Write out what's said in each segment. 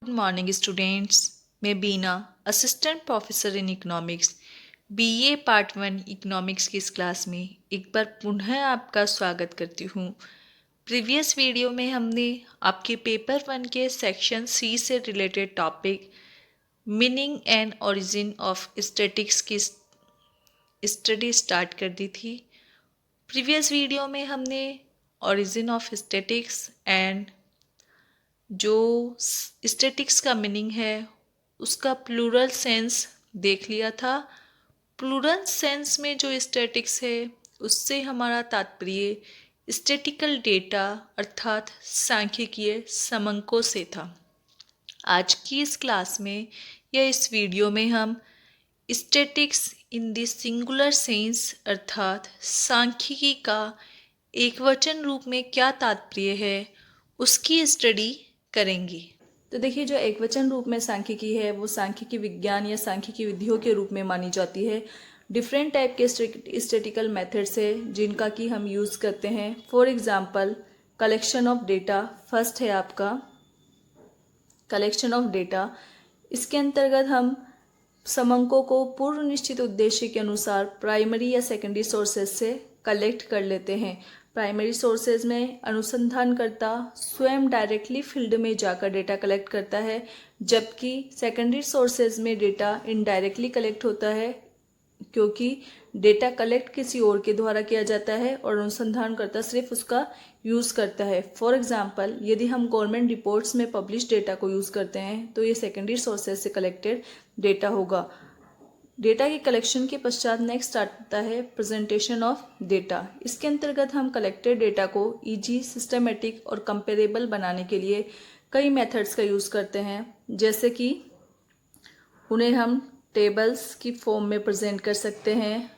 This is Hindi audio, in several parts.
Good morning students. मैं Bina, assistant professor in economics, BA part 1 economics की इस क्लास में एक बार पुनः आपका स्वागत करती हूँ। प्रीवियस वीडियो में हमने आपके पेपर 1 के सेक्शन सी से related topic meaning and origin of statics की स्टडी स्टार्ट कर दी थी। प्रीवियस वीडियो में हमने ओरिजिन ऑफ स्टैटिक्स एंड जो स्टैटिक्स का मीनिंग है उसका प्लूरल सेंस देख लिया था। प्लूरल सेंस में जो स्टैटिक्स है उससे हमारा तात्पर्य स्टैटिकल डेटा अर्थात सांख्यिकीय समंकों से था। आज की इस क्लास में या इस वीडियो में हम statics in the singular sense अर्थात सांख्यिकी का एकवचन रूप में क्या तात्पर्य है उसकी स्टडी करेंगी। तो देखिए, जो एकवचन रूप में सांख्यिकी है वो सांख्यिकी विज्ञान या सांख्यिकी विधियों के रूप में मानी जाती है। डिफरेंट टाइप के स्टैटिकल मेथड्स है जिनका कि हम यूज़ करते हैं। For example collection of data first है आपका कलेक्शन ऑफ डेटा। इसके अंतर्गत हम समंकों को पूर्व निश्चित उद्देश्य के अनुसार प्राइमरी या सेकेंडरी सोर्सेज से कलेक्ट कर लेते हैं। प्राइमरी सोर्सेज में अनुसंधानकर्ता स्वयं डायरेक्टली फील्ड में जाकर डेटा कलेक्ट करता है, जबकि सेकेंडरी सोर्सेज में डेटा इनडायरेक्टली कलेक्ट होता है क्योंकि डेटा कलेक्ट किसी और के द्वारा किया जाता है और अनुसंधानकर्ता सिर्फ उसका यूज़ करता है। फॉर एग्जांपल यदि हम गवर्नमेंट रिपोर्ट्स में पब्लिश डेटा को यूज़ करते हैं तो ये सेकेंडरी सोर्सेज से कलेक्टेड डेटा होगा। डेटा के कलेक्शन के पश्चात नेक्स्ट आता है प्रेजेंटेशन ऑफ डेटा। इसके अंतर्गत हम कलेक्टेड डेटा को इजी, सिस्टमेटिक और कंपेरेबल बनाने के लिए कई मेथड्स का यूज़ करते हैं, जैसे कि उन्हें हम टेबल्स की फॉर्म में प्रेजेंट कर सकते हैं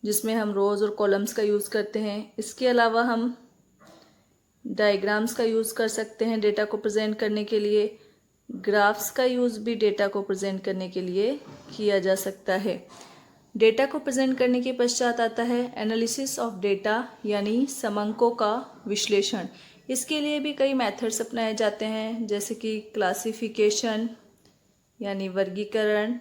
जिसमें हम रोज़ और कॉलम्स का यूज़ करते हैं। इसके अलावा हम डायग्राम्स का यूज़ कर सकते हैं डेटा को प्रेजेंट करने के लिए। ग्राफ्स का यूज़ भी डेटा को प्रेजेंट करने के लिए किया जा सकता है। डेटा को प्रेजेंट करने के पश्चात आता है एनालिसिस ऑफ डेटा यानी समंकों का विश्लेषण। इसके लिए भी कई मेथड्स अपनाए जाते हैं, जैसे कि क्लासिफिकेशन यानी वर्गीकरण,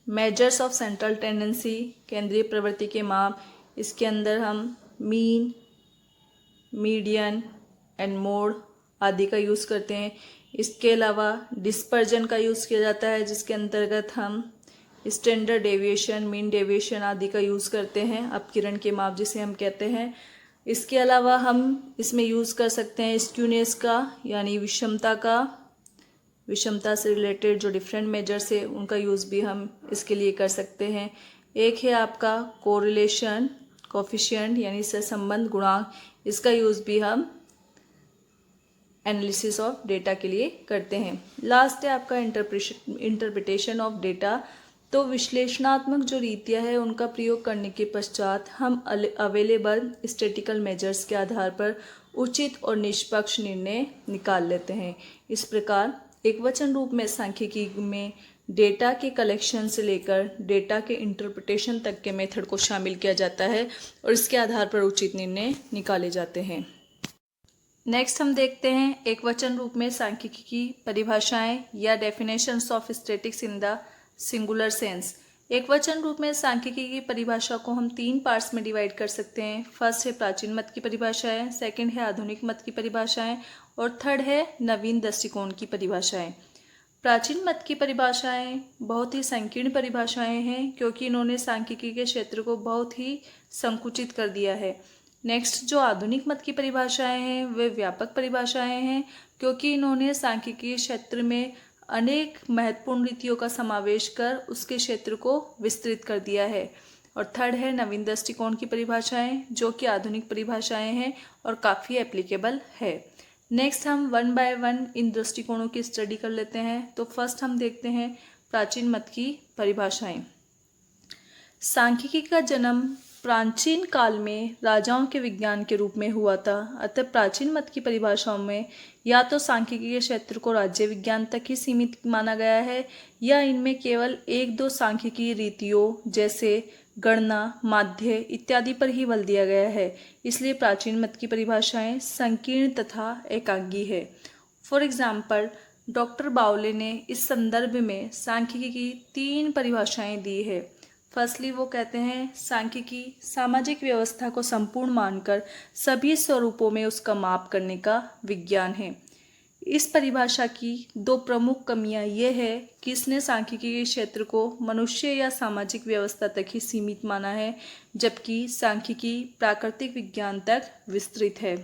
मेजर्स ऑफ सेंट्रल टेंडेंसी केंद्रीय प्रवृत्ति के माप। इसके अंदर हम मीन, मीडियन एंड मोड आदि का यूज़ करते हैं। इसके अलावा डिस्पर्जन का यूज़ किया जाता है जिसके अंतर्गत हम स्टैंडर्ड डेविएशन, मीन डेविएशन आदि का यूज़ करते हैं, अपकिरण के माप जिसे हम कहते हैं। इसके अलावा हम इसमें यूज़ कर सकते हैं स्क्यूनेस का यानी विषमता का। विषमता से रिलेटेड जो डिफरेंट मेजर्स है उनका यूज़ भी हम इसके लिए कर सकते हैं। एक है आपका कोरिलेशन कोफिशिएंट यानी सहसंबंध गुणांक। इसका यूज़ भी हम एनालिसिस ऑफ डेटा के लिए करते हैं। लास्ट है आपका इंटरप्रिटेशन ऑफ डेटा। तो विश्लेषणात्मक जो रीतियाँ हैं उनका प्रयोग करने के पश्चात हम अवेलेबल स्टैटिकल मेजर्स के आधार पर उचित और निष्पक्ष निर्णय निकाल लेते हैं। इस प्रकार एकवचन रूप में सांख्यिकी में डेटा के कलेक्शन से लेकर डेटा के इंटरप्रिटेशन तक के मेथड को शामिल किया जाता है और इसके आधार पर उचित निर्णय निकाले जाते हैं। नेक्स्ट हम देखते हैं एकवचन रूप में सांख्यिकी की परिभाषाएं या definitions of statics in the singular sense. एकवचन रूप में सांख्यिकी की परिभाषा को हम 3 पार्ट्स में डिवाइड कर सकते हैं। फर्स्ट है प्राचीन मत की परिभाषाएं, सेकंड है आधुनिक मत की परिभाषाएं और थर्ड है नवीन दृष्टिकोण की परिभाषाएं। प्राचीन मत की परिभाषाएं बहुत ही संकीर्ण परिभाषाएं हैं क्योंकि इन्होंने सांख्यिकी के क्षेत्र को बहुत ही संकुचित कर दिया है। नेक्स्ट जो आधुनिक मत की परिभाषाएं हैं वे व्यापक परिभाषाएं हैं क्योंकि इन्होंने सांख्यिकी क्षेत्र में अनेक महत्वपूर्ण रीतियों का समावेश कर उसके क्षेत्र को विस्तृत कर दिया है। और थर्ड है नवीन दृष्टिकोण की परिभाषाएं जो कि आधुनिक परिभाषाएं हैं और काफ़ी एप्लीकेबल है। नेक्स्ट हम 1 बाय 1 इन दृष्टिकोणों की स्टडी कर लेते हैं। तो फर्स्ट हम देखते हैं प्राचीन मत की परिभाषाएं। सांख्यिकी का जन्म प्राचीन काल में राजाओं के विज्ञान के रूप में हुआ था। अतः प्राचीन मत की परिभाषाओं में या तो सांख्यिकी के क्षेत्र को राज्य विज्ञान तक ही सीमित माना गया है या इनमें केवल 1-2 सांख्यिकी रीतियों जैसे गणना, माध्य इत्यादि पर ही बल दिया गया है। इसलिए प्राचीन मत की परिभाषाएं संकीर्ण तथा एकांगी है। फॉर एग्जाम्पल, डॉक्टर बावले ने इस संदर्भ में सांख्यिकी की 3 परिभाषाएं दी है। फर्स्टली वो कहते हैं सांख्यिकी सामाजिक व्यवस्था को संपूर्ण मानकर सभी स्वरूपों में उसका माप करने का विज्ञान है। इस परिभाषा की 2 प्रमुख कमियां ये है कि इसने सांख्यिकी के क्षेत्र को मनुष्य या सामाजिक व्यवस्था तक ही सीमित माना है, जबकि सांख्यिकी प्राकृतिक विज्ञान तक विस्तृत है।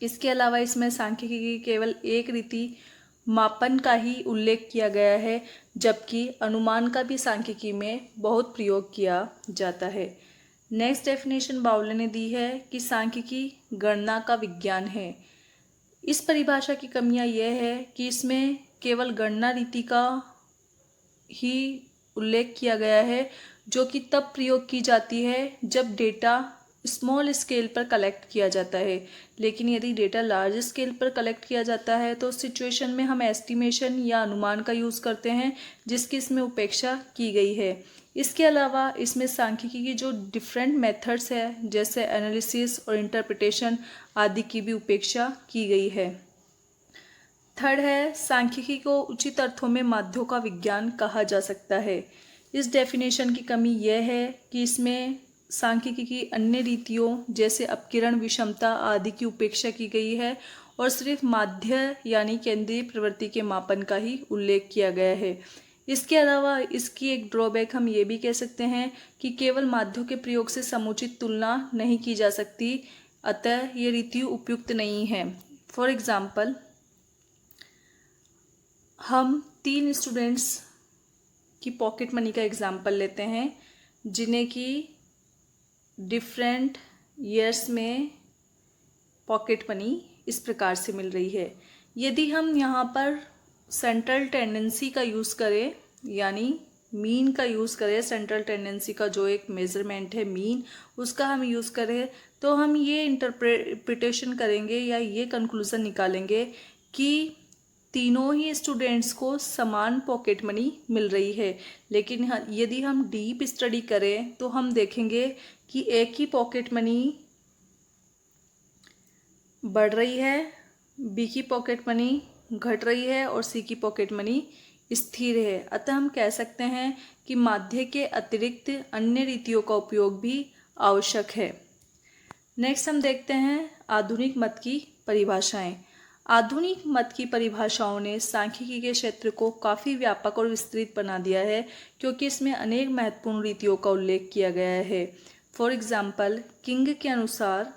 इसके अलावा इसमें सांख्यिकी की केवल एक रीति मापन का ही उल्लेख किया गया है, जबकि अनुमान का भी सांख्यिकी में बहुत प्रयोग किया जाता है। नेक्स्ट डेफिनेशन बावले ने दी है कि सांख्यिकी गणना का विज्ञान है। इस परिभाषा की कमियां यह है कि इसमें केवल गणना रीति का ही उल्लेख किया गया है, जो कि तब प्रयोग की जाती है जब डेटा स्मॉल स्केल पर कलेक्ट किया जाता है। लेकिन यदि डेटा लार्ज स्केल पर कलेक्ट किया जाता है तो उस सिचुएशन में हम एस्टिमेशन या अनुमान का यूज़ करते हैं, जिसकी इसमें उपेक्षा की गई है। इसके अलावा इसमें सांख्यिकी की जो डिफरेंट मेथड्स है, जैसे एनालिसिस और इंटरप्रिटेशन आदि की भी उपेक्षा की गई है। थर्ड है, सांख्यिकी को उचित अर्थों में माध्यों का विज्ञान कहा जा सकता है। इस डेफिनेशन की कमी यह है कि इसमें सांख्यिकी की अन्य रीतियों जैसे अपकिरण विषमता आदि की उपेक्षा की गई है और सिर्फ माध्य यानी केंद्रीय प्रवृत्ति के मापन का ही उल्लेख किया गया है। इसके अलावा इसकी एक ड्रॉबैक हम ये भी कह सकते हैं कि केवल माध्यों के प्रयोग से समुचित तुलना नहीं की जा सकती, अतः ये रीति उपयुक्त नहीं है। फॉर एग्जाम्पल, हम 3 स्टूडेंट्स की पॉकेट मनी का एग्जाम्पल लेते हैं, जिन्हें की डिफरेंट ईयर्स में पॉकेट मनी इस प्रकार से मिल रही है। यदि हम यहाँ पर सेंट्रल टेंडेंसी का यूज़ करें, यानी मीन का यूज़ करें, सेंट्रल टेंडेंसी का जो एक मेजरमेंट है मीन, उसका हम यूज़ करें, तो हम ये इंटरप्रिटेशन करेंगे या ये कंक्लूज़न निकालेंगे कि तीनों ही स्टूडेंट्स को समान पॉकेट मनी मिल रही है। लेकिन यदि हम डीप स्टडी करें तो हम देखेंगे कि एक की पॉकेट मनी बढ़ रही है, बी की पॉकेट मनी घट रही है और सी की पॉकेट मनी स्थिर है। अतः हम कह सकते हैं कि माध्य के अतिरिक्त अन्य रीतियों का उपयोग भी आवश्यक है। नेक्स्ट हम देखते हैं आधुनिक मत की परिभाषाएं। आधुनिक मत की परिभाषाओं ने सांख्यिकी के क्षेत्र को काफ़ी व्यापक और विस्तृत बना दिया है, क्योंकि इसमें अनेक महत्वपूर्ण रीतियों का उल्लेख किया गया है। फॉर एग्जाम्पल, किंग के अनुसार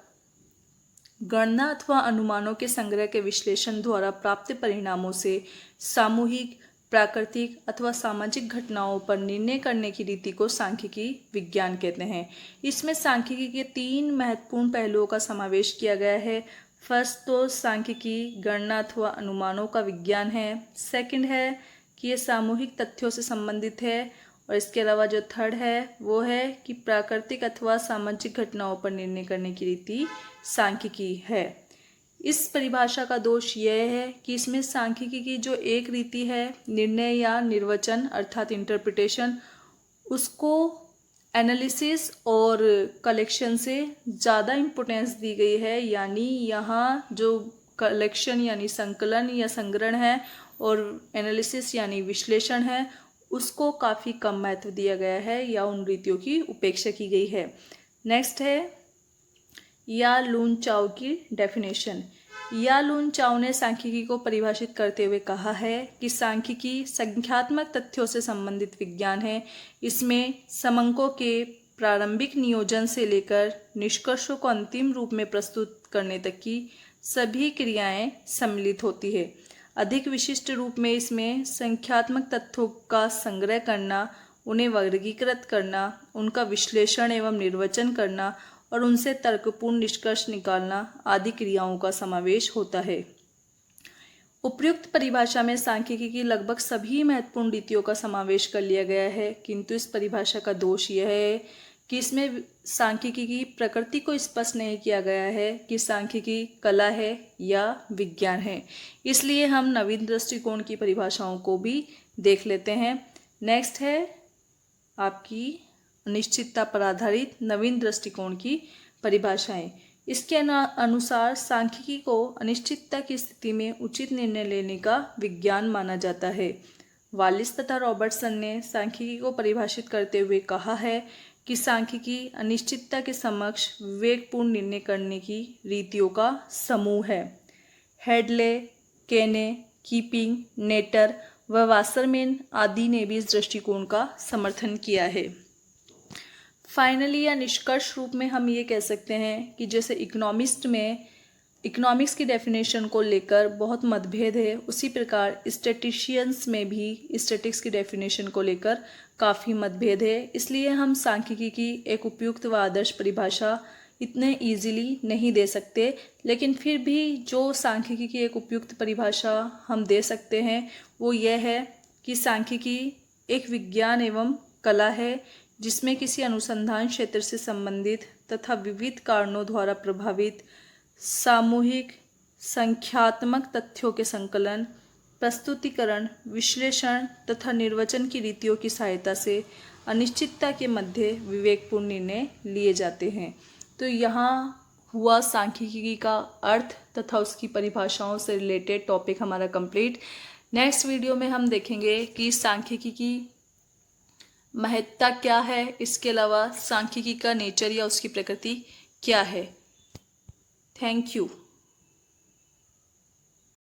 गणना अथवा अनुमानों के संग्रह के विश्लेषण द्वारा प्राप्त परिणामों से सामूहिक, प्राकृतिक अथवा सामाजिक घटनाओं पर निर्णय करने की रीति को सांख्यिकी विज्ञान कहते हैं। इसमें सांख्यिकी के 3 महत्वपूर्ण पहलुओं का समावेश किया गया है। फर्स्ट तो सांख्यिकी गणना अथवा अनुमानों का विज्ञान है। सेकंड है कि ये सामूहिक तथ्यों से संबंधित है, और इसके अलावा जो थर्ड है वो है कि प्राकृतिक अथवा सामाजिक घटनाओं पर निर्णय करने की रीति सांख्यिकी है। इस परिभाषा का दोष यह है कि इसमें सांख्यिकी की जो एक रीति है निर्णय या निर्वचन अर्थात इंटरप्रिटेशन, उसको एनालिसिस और कलेक्शन से ज़्यादा इम्पोर्टेंस दी गई है। यानी यहाँ जो कलेक्शन यानी संकलन या संग्रहण है और एनालिसिस यानी विश्लेषण है, उसको काफ़ी कम महत्व दिया गया है या उन रीतियों की उपेक्षा की गई है। नेक्स्ट है या लून चाओ की डेफिनेशन। या लून चाओ ने सांख्यिकी को परिभाषित करते हुए कहा है कि सांख्यिकी संख्यात्मक तथ्यों से संबंधित विज्ञान है। इसमें समंकों के प्रारंभिक नियोजन से लेकर निष्कर्षों को अंतिम रूप में प्रस्तुत करने तक की सभी क्रियाएं सम्मिलित होती है। अधिक विशिष्ट रूप में इसमें संख्यात्मक तथ्यों का संग्रह करना, उन्हें वर्गीकृत करना, उनका विश्लेषण एवं निर्वचन करना और उनसे तर्कपूर्ण निष्कर्ष निकालना आदि क्रियाओं का समावेश होता है। उपयुक्त परिभाषा में सांख्यिकी की लगभग सभी महत्वपूर्ण रीतियों का समावेश कर लिया गया है, किंतु इस परिभाषा का दोष यह है कि इसमें सांख्यिकी की प्रकृति को स्पष्ट नहीं किया गया है कि सांख्यिकी कला है या विज्ञान है। इसलिए हम नवीन दृष्टिकोण की परिभाषाओं को भी देख लेते हैं। नेक्स्ट है आपकी अनिश्चितता पर आधारित नवीन दृष्टिकोण की परिभाषाएं। इसके अनुसार सांख्यिकी को अनिश्चितता की स्थिति में उचित निर्णय लेने का विज्ञान माना जाता है। वालिस तथा रॉबर्टसन ने सांख्यिकी को परिभाषित करते हुए कहा है कि सांख्यिकी अनिश्चितता के समक्ष विवेकपूर्ण निर्णय करने की रीतियों का समूह है। हेडले, केने, कीपिंग, नेटर व वासरमैन आदि ने भी इस दृष्टिकोण का समर्थन किया है। फाइनली या निष्कर्ष रूप में हम ये कह सकते हैं कि जैसे इकोनॉमिस्ट में इकोनॉमिक्स की डेफिनेशन को लेकर बहुत मतभेद है, उसी प्रकार स्टैटिस्टिशियंस में भी स्टैटिक्स की डेफिनेशन को लेकर काफ़ी मतभेद है। इसलिए हम सांख्यिकी की एक उपयुक्त व आदर्श परिभाषा इतने इजीली नहीं दे सकते, लेकिन फिर भी जो सांख्यिकी की एक उपयुक्त परिभाषा हम दे सकते हैं वो यह है कि सांख्यिकी एक विज्ञान एवं कला है जिसमें किसी अनुसंधान क्षेत्र से संबंधित तथा विविध कारणों द्वारा प्रभावित सामूहिक संख्यात्मक तथ्यों के संकलन, प्रस्तुतिकरण, विश्लेषण तथा निर्वचन की रीतियों की सहायता से अनिश्चितता के मध्य विवेकपूर्ण निर्णय लिए जाते हैं। तो यहाँ हुआ सांख्यिकी का अर्थ तथा उसकी परिभाषाओं से रिलेटेड टॉपिक हमारा कंप्लीट। नेक्स्ट वीडियो में हम देखेंगे कि सांख्यिकी की महत्ता क्या है, इसके अलावा सांख्यिकी का नेचर या उसकी प्रकृति क्या है। Thank you.